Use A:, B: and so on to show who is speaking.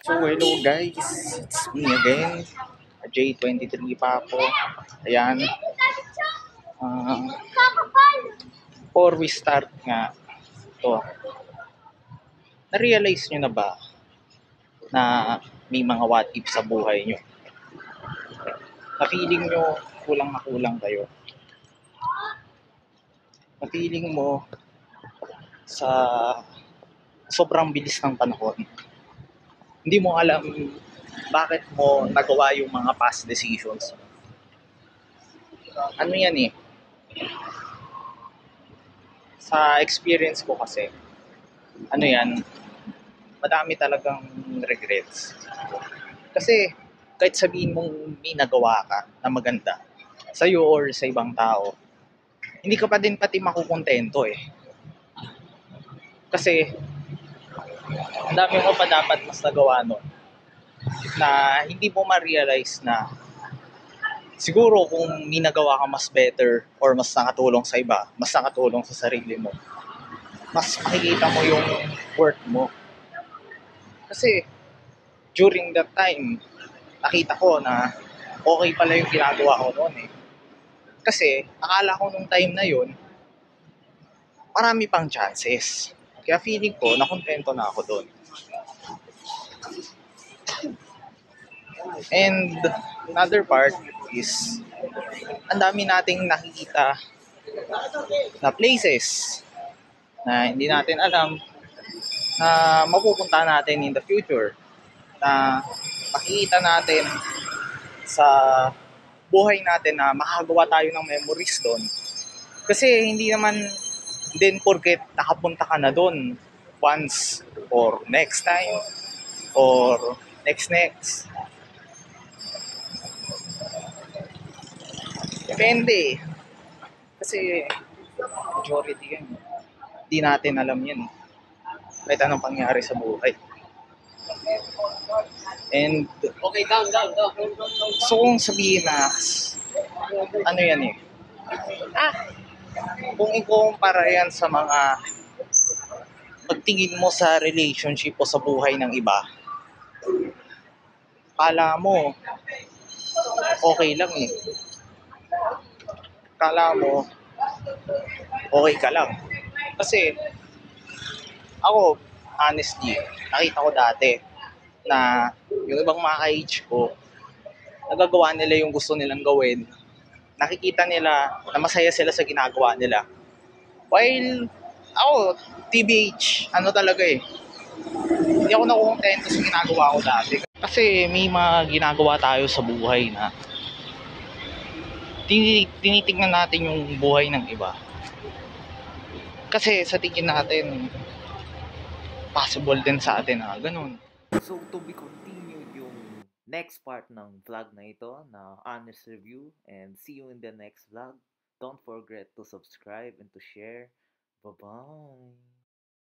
A: So hello guys, it's me again, J23 pa ako. Ayan, uh, before we start nga, to na-realize nyo na ba na may mga what if sa buhay nyo? Na feeling nyo kulang na kulang kayo? Na feeling mo sa sobrang bilis ng panahon, hindi mo alam bakit mo nagawa yung mga past decisions. Ano yan eh, sa experience ko kasi, ano yan, madami talagang regrets. Kasi kahit sabihin mong may nagawa ka na maganda sa'yo or sa ibang tao, hindi ka pa din pati makukontento eh. Kasi ang dami mo pa dapat mas nagawa nun na hindi mo ma-realize na siguro kung may nagawa ka mas better or mas nakatulong sa iba, mas nakatulong sa sarili mo, mas makikita mo yung worth mo. Kasi during that time, nakita ko na okay pala yung ginagawa ko noon eh. Kasi akala ko nung time na yun, marami pang chances. Kaya feeling ko, nakontento na ako doon. And another part is, ang dami nating nakikita na places na hindi natin alam na mapupunta natin in the future. Na makikita natin sa buhay natin na makagawa tayo ng memories doon. Kasi hindi naman din porket nakapunta ka na doon once or next time or next. Depende. Kasi majority yan. Hindi natin alam yan. Kahit anong pangyari sa buhay. And
B: Okay, down.
A: so kung sabihin na ano yan eh, kung ikukumpara yan sa mga pagtingin mo sa relationship o sa buhay ng iba, kala mo okay lang eh. Kala mo okay ka lang. Kasi ako, honestly, nakita ko dati na yung ibang mga ka-age ko, nagagawa nila yung gusto nilang gawin. Nakikita nila na masaya sila sa ginagawa nila. While ako, TBH, ano talaga eh, hindi ako nakukontento sa ginagawa ko dati. Kasi may mga ginagawa tayo sa buhay na tinitingnan natin yung buhay ng iba. Kasi sa tingin natin, possible din sa atin na ganun.
C: So to be continued yung next part ng vlog na ito na honest review, and see you in the next vlog. Don't forget to subscribe and to share. Bye-bye!